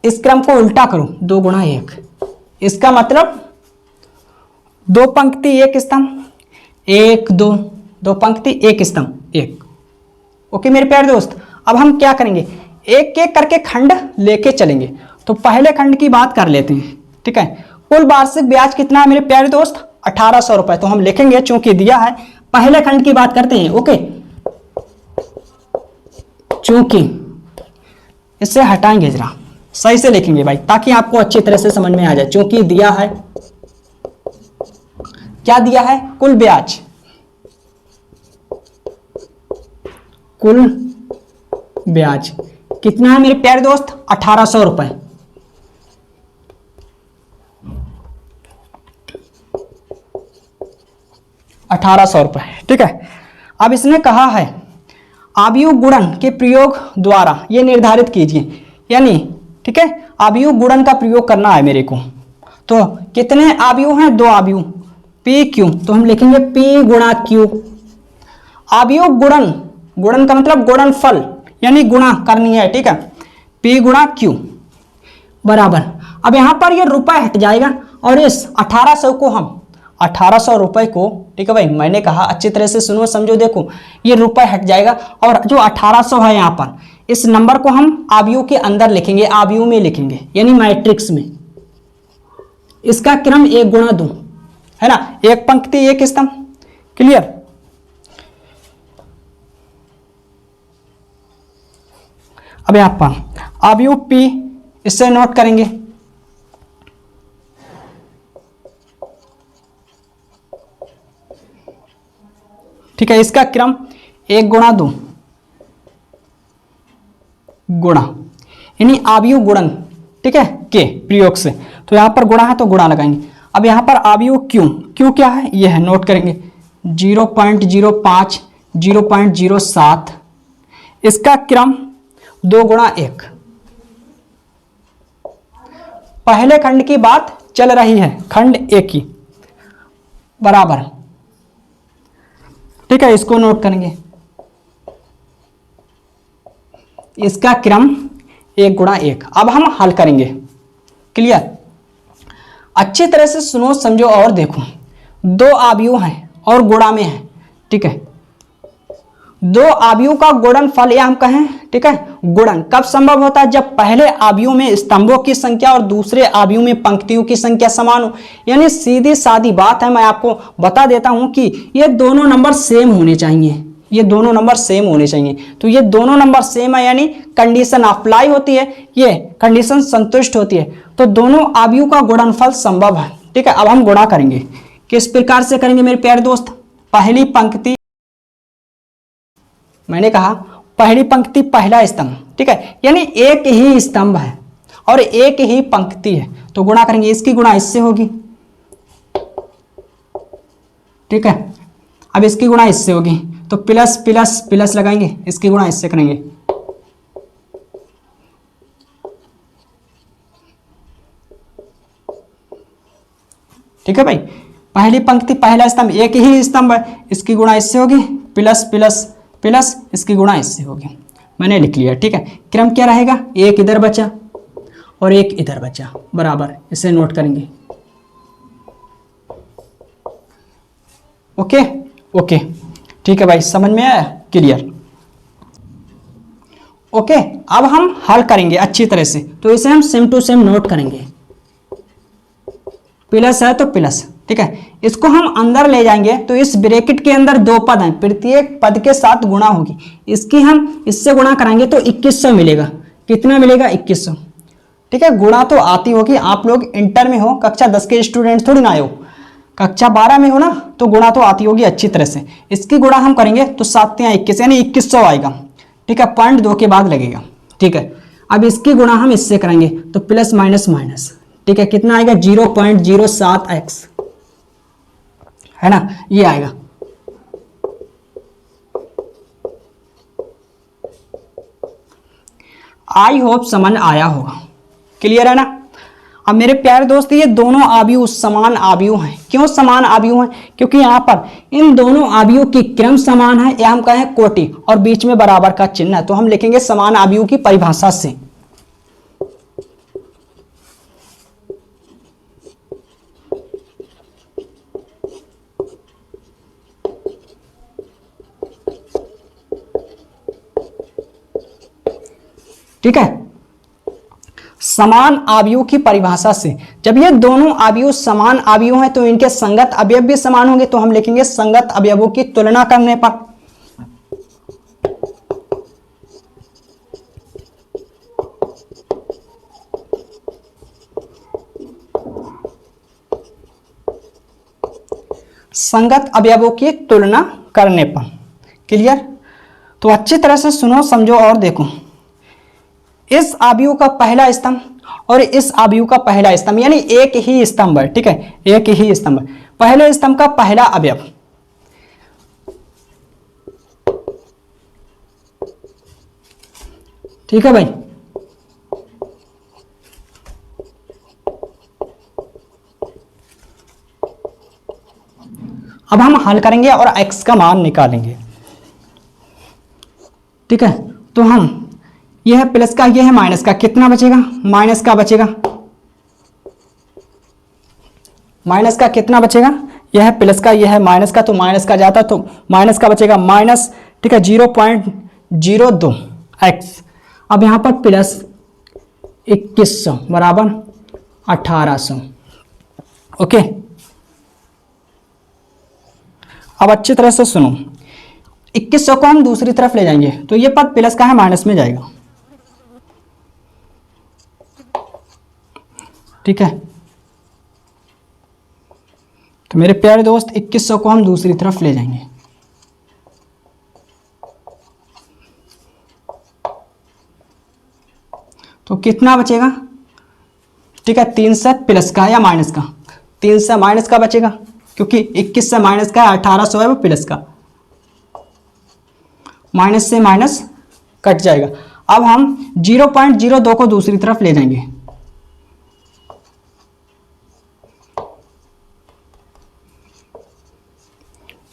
A: इस क्रम को उल्टा करो, 2 गुणा 1। इसका मतलब 2 पंक्ति 1 स्तंभ, 1 2, 2 पंक्ति 1 स्तंभ 1। ओके मेरे प्यारे दोस्त, अब हम क्या करेंगे, एक एक करके खंड लेके चलेंगे। तो पहले खंड की बात कर लेते हैं। ठीक है, कुल वार्षिक ब्याज कितना है मेरे प्यारे दोस्त, 1800 रुपए। तो हम लिखेंगे, चूंकि दिया है, पहले खंड की बात करते हैं। ओके, चूंकि इससे हटाएंगे, जरा सही से लिखेंगे भाई, ताकि आपको अच्छी तरह से समझ में आ जाए। चूंकि दिया है, क्या दिया है, कुल ब्याज, कुल ब्याज कितना है मेरे प्यारे दोस्त, 1800 रुपए। ठीक है, अब इसने कहा है आव्यूह गुणन के प्रयोग द्वारा ये निर्धारित कीजिए, यानी ठीक है, आव्यूह गुणन का प्रयोग करना है मेरे को। तो कितने आव्यूह हैं, 2 आव्यूह, पी क्यू। तो हम लिखेंगे पी गुणा क्यू। आव्यूह गुणन, गुणन का मतलब गुणनफल, यानी गुणा करनी है। ठीक है, पी गुणा क्यू बराबर, अब यहां पर ये रुपए हट जाएगा और इस 1800 को हम 1800 रुपए को, ठीक है भाई, मैंने कहा अच्छी तरह से सुनो समझो, देखो ये रुपए हट जाएगा और जो 1800 है यहाँ पर, इस नंबर को हम आव्यूह के अंदर लिखेंगे, आव्यूह में लिखेंगे, यानी मैट्रिक्स में। इसका क्रम 1 गुणा 2 है ना, 1 पंक्ति 1 स्तंभ। क्लियर, अब यहां पर आव्यूह P, इससे नोट करेंगे। ठीक है, इसका क्रम 1 गुणा 2 गुणा, यानी आव्यूह गुणन, ठीक है, के प्रयोग से। तो यहां पर गुणा है तो गुणा लगाएंगे। अब यहां पर आव्यूह Q, Q क्या है, यह है, नोट करेंगे 0.05, 0.07। इसका क्रम 2 गुणा 1। पहले खंड की बात चल रही है, खंड 1 की, बराबर। ठीक है, इसको नोट करेंगे। इसका क्रम 1 गुणा 1। अब हम हल करेंगे। क्लियर, अच्छी तरह से सुनो समझो और देखो, 2 आव्यूह हैं और गुणा में है। ठीक है, 2 आव्यूह का गुणनफल या हम कहें, ठीक है, गुणन कब संभव होता है, जब पहले आव्यूह में स्तंभों की संख्या और दूसरे आव्यूह में पंक्तियों की संख्या समान हो। यानी सीधी सादी बात है, मैं आपको बता देता हूं कि ये दोनों नंबर सेम होने चाहिए, ये दोनों नंबर सेम होने चाहिए। तो ये दोनों नंबर सेम है, यानी कंडीशन अप्लाई होती है, ये कंडीशन संतुष्ट होती है, तो दोनों आव्यूह का गुणनफल संभव है। ठीक है, अब हम गुणा करेंगे, किस प्रकार से करेंगे मेरे प्यारे दोस्त, पहली पंक्ति, मैंने कहा पहली पंक्ति पहला स्तंभ, ठीक है, यानी एक ही स्तंभ है और एक ही पंक्ति है, तो गुणा करेंगे, इसकी गुणा इससे होगी। ठीक है, अब इसकी गुणा इससे होगी, तो प्लस प्लस प्लस लगाएंगे, इसकी गुणा इससे करेंगे। ठीक है भाई, पहली पंक्ति पहला स्तंभ, एक ही स्तंभ है, इसकी गुणा इससे होगी, प्लस प्लस प्लस, इसकी गुणा इससे होगी। मैंने लिख लिया। ठीक है, क्रम क्या रहेगा, 1 इधर बचा और 1 इधर बचा, बराबर, इसे नोट करेंगे। ओके ओके, ठीक है भाई, समझ में आया, क्लियर। ओके, अब हम हल करेंगे अच्छी तरह से, तो इसे हम सेम टू सेम नोट करेंगे। प्लस है तो प्लस, ठीक है, इसको हम अंदर ले जाएंगे, तो इस ब्रैकेट के अंदर 2 पद हैं, प्रत्येक पद के साथ गुणा होगी, इसकी हम इससे गुणा कराएंगे तो 2100 मिलेगा। कितना मिलेगा, 2100। ठीक है, गुणा तो आती होगी, आप लोग इंटर में हो, कक्षा 10 के स्टूडेंट थोड़ी ना आए हो, कक्षा 12 में हो ना, तो गुणा तो आती होगी अच्छी तरह से। इसकी गुणा हम करेंगे तो 7 या 21, यानी 2100 आएगा। ठीक है, पॉइंट 2 के बाद लगेगा। ठीक है, अब इसकी गुणा हम इससे करेंगे तो प्लस माइनस माइनस, ठीक है, कितना आएगा 0.07x, है ना, ये आएगा। आई होप समझ आया होगा, क्लियर है ना। अब मेरे प्यारे दोस्त, ये दोनों आव्यूह समान आव्यूह हैं। क्यों समान आव्यूह हैं? क्योंकि यहाँ पर इन दोनों आव्यूह की क्रम समान है, या हम कहें कोटि, और बीच में बराबर का चिन्ह है, तो हम लिखेंगे समान आव्यूह की परिभाषा से। ठीक है, समान आव्यूह की परिभाषा से। जब ये दोनों आव्यूह समान आव्यूह हैं तो इनके संगत अवयव भी समान होंगे, तो हम लिखेंगे संगत अवयवों की तुलना करने पर। संगत अवयवों की तुलना करने पर, क्लियर। तो अच्छी तरह से सुनो, समझो और देखो। इस आव्यूह का पहला स्तंभ और इस आव्यूह का पहला स्तंभ, यानी एक ही स्तंभ है, ठीक है, एक ही स्तंभ। पहले स्तंभ का पहला अवयव, ठीक है भाई, अब हम हल करेंगे और x का मान निकालेंगे, ठीक है। तो हम, यह है प्लस का, यह है माइनस का, कितना बचेगा, माइनस का बचेगा, माइनस का कितना बचेगा, यह है प्लस का, यह है माइनस का, तो माइनस का जाता तो माइनस का बचेगा माइनस, ठीक है, 0.02x। अब यहां पर प्लस 2100 बराबर 1800, ओके। अब अच्छी तरह से सुनो, 2100 को हम दूसरी तरफ ले जाएंगे तो ये पद प्लस का है माइनस में जाएगा, ठीक है। तो मेरे प्यारे दोस्त, 2100 को हम दूसरी तरफ ले जाएंगे, तो कितना बचेगा, ठीक है, 3 से प्लस का या माइनस का, 3 से माइनस का बचेगा, क्योंकि 21 से माइनस का 1800 है वो प्लस का, माइनस से माइनस कट जाएगा। अब हम 0.02 को दूसरी तरफ ले जाएंगे,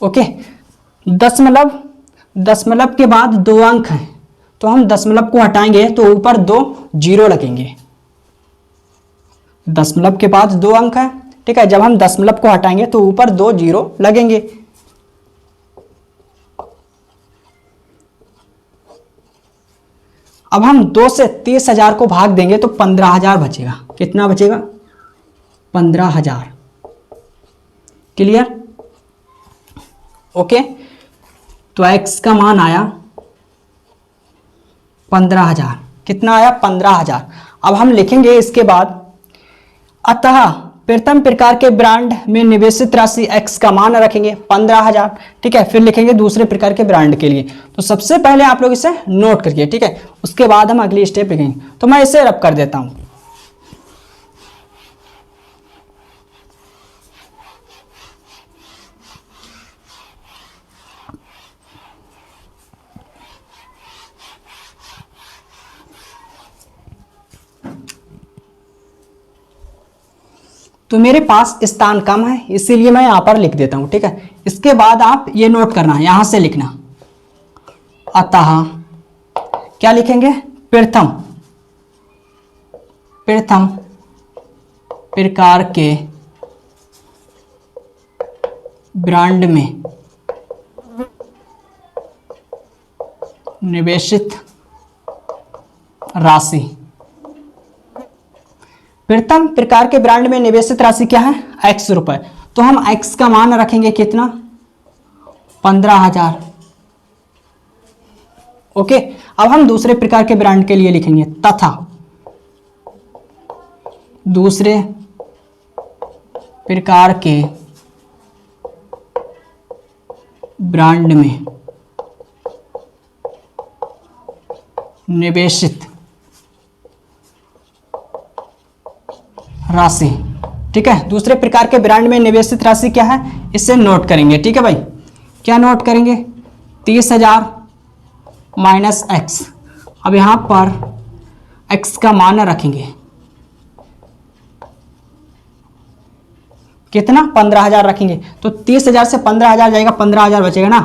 A: ओके। दशमलव के बाद 2 अंक हैं, तो हम दशमलव को हटाएंगे तो ऊपर 2 जीरो लगेंगे। दशमलव के बाद 2 अंक है, ठीक है, जब हम दशमलव को हटाएंगे तो ऊपर 2 जीरो लगेंगे। अब हम 2 से 30,000 को भाग देंगे तो 15,000 बचेगा, कितना बचेगा, 15,000, क्लियर, ओके। तो x का मान आया 15,000, कितना आया, 15,000। अब हम लिखेंगे इसके बाद, अतः प्रथम प्रकार के ब्रांड में निवेशित राशि x का मान रखेंगे 15,000, ठीक है। फिर लिखेंगे दूसरे प्रकार के ब्रांड के लिए, तो सबसे पहले आप लोग इसे नोट करिए, ठीक है, उसके बाद हम अगली स्टेप लिखेंगे। तो मैं इसे रब कर देता हूं, तो मेरे पास स्थान कम है इसीलिए मैं यहां पर लिख देता हूं, ठीक है। इसके बाद आप ये नोट करना, यहां से लिखना, अतः क्या लिखेंगे, प्रथम प्रकार के ब्रांड में निवेशित राशि, प्रथम प्रकार के ब्रांड में निवेशित राशि क्या है, x रुपए, तो हम x का मान रखेंगे कितना, 15,000, ओके। अब हम दूसरे प्रकार के ब्रांड के लिए लिखेंगे, तथा दूसरे प्रकार के ब्रांड में निवेशित राशि, ठीक है। दूसरे प्रकार के ब्रांड में निवेशित राशि क्या है, इसे नोट करेंगे, ठीक है भाई। क्या नोट करेंगे, 30,000 माइनस एक्स। अब यहाँ पर एक्स का मान रखेंगे कितना, 15,000 रखेंगे। तो 30,000 से 15,000 जाएगा, 15,000 बचेगा ना।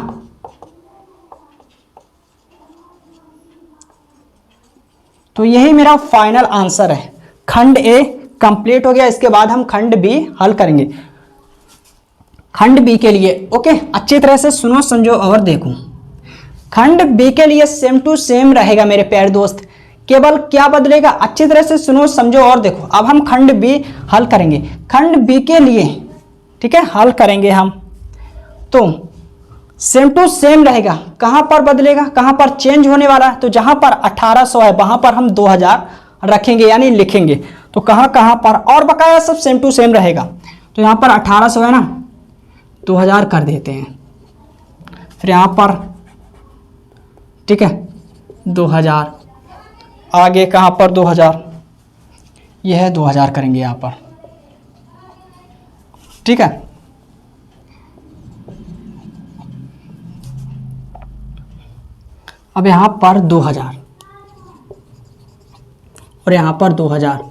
A: तो यही मेरा फाइनल आंसर है। खंड ए कंप्लीट हो गया। इसके बाद हम खंड बी हल करेंगे। खंड बी के लिए ओके, अच्छी तरह से सुनो, समझो और देखो। खंड बी के लिए सेम टू सेम रहेगा मेरे प्यारे दोस्त, केवल क्या बदलेगा, अच्छी तरह से सुनो, समझो और देखो। अब हम खंड बी हल करेंगे। खंड बी के लिए, ठीक है, हल करेंगे हम, तो सेम टू सेम रहेगा। कहां पर बदलेगा, कहां पर चेंज होने वाला है, तो जहां पर 1800 है वहां पर हम 2000 रखेंगे, यानी लिखेंगे। तो कहां कहां पर, और बकाया सब सेम टू सेम रहेगा। तो यहां पर 1800 है ना, 2000 कर देते हैं। फिर यहां पर, ठीक है, 2000, आगे कहां पर 2000, यह है 2000 करेंगे यहां पर, ठीक है। अब यहां पर 2000 और यहां पर 2000,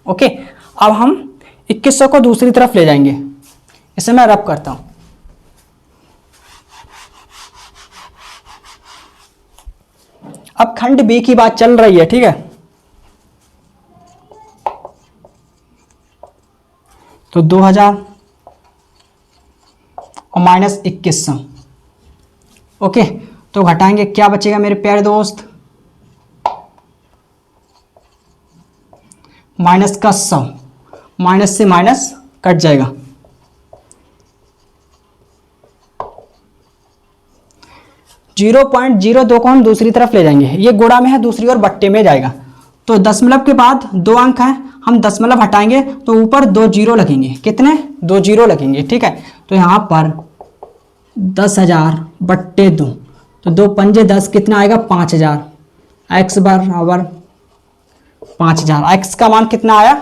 A: ओके। अब हम 2100 को दूसरी तरफ ले जाएंगे। इसे मैं रब करता हूं। अब खंड बी की बात चल रही है, ठीक है। तो 2000 और माइनस 2100, ओके। तो घटाएंगे, क्या बचेगा मेरे प्यारे दोस्त, माइनस का 100, माइनस से माइनस कट जाएगा। जीरो 0.02 को हम दूसरी तरफ ले जाएंगे। ये गुणा में है, दूसरी ओर बट्टे में जाएगा। तो दशमलव के बाद 2 अंक हैं, हम दशमलव हटाएंगे तो ऊपर 2 जीरो लगेंगे। कितने, 2 जीरो लगेंगे, ठीक है। तो यहाँ पर 10,000 बट्टे 2, तो 2 पंजे 10, कितना आएगा, 5000। एक्स बराबर 5000, एक्स का मान कितना आया,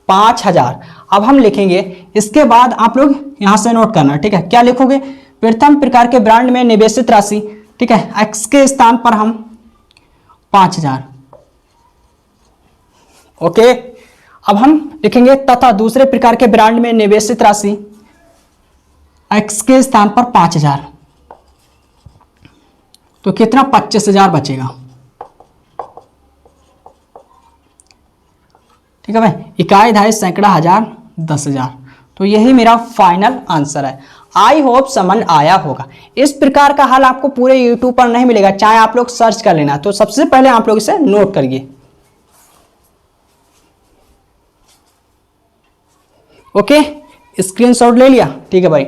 A: 5000। अब हम लिखेंगे, इसके बाद आप लोग यहाँ से नोट करना, ठीक है। क्या लिखोगे, प्रथम प्रकार के ब्रांड में निवेशित राशि, ठीक है, एक्स के स्थान पर हम 5000, ओके। अब हम लिखेंगे तथा दूसरे प्रकार के ब्रांड में निवेशित राशि एक्स के स्थान पर 5000, तो कितना, 25,000 बचेगा, ठीक है भाई। इकाई, दहाई, सैकड़ा, हजार, 10,000। तो यही मेरा फाइनल आंसर है। आई होप समझ आया होगा। इस प्रकार का हल आपको पूरे यूट्यूब पर नहीं मिलेगा, चाहे आप लोग सर्च कर लेना। तो सबसे पहले आप लोग इसे नोट करिए, ओके। स्क्रीनशॉट ले लिया, ठीक है भाई।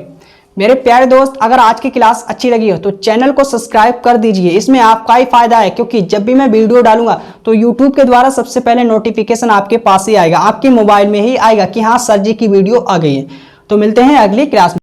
A: मेरे प्यारे दोस्त, अगर आज की क्लास अच्छी लगी हो तो चैनल को सब्सक्राइब कर दीजिए। इसमें आपका ही फायदा है, क्योंकि जब भी मैं वीडियो डालूंगा तो यूट्यूब के द्वारा सबसे पहले नोटिफिकेशन आपके पास ही आएगा, आपके मोबाइल में ही आएगा कि हाँ सर जी की वीडियो आ गई है। तो मिलते हैं अगली क्लास में।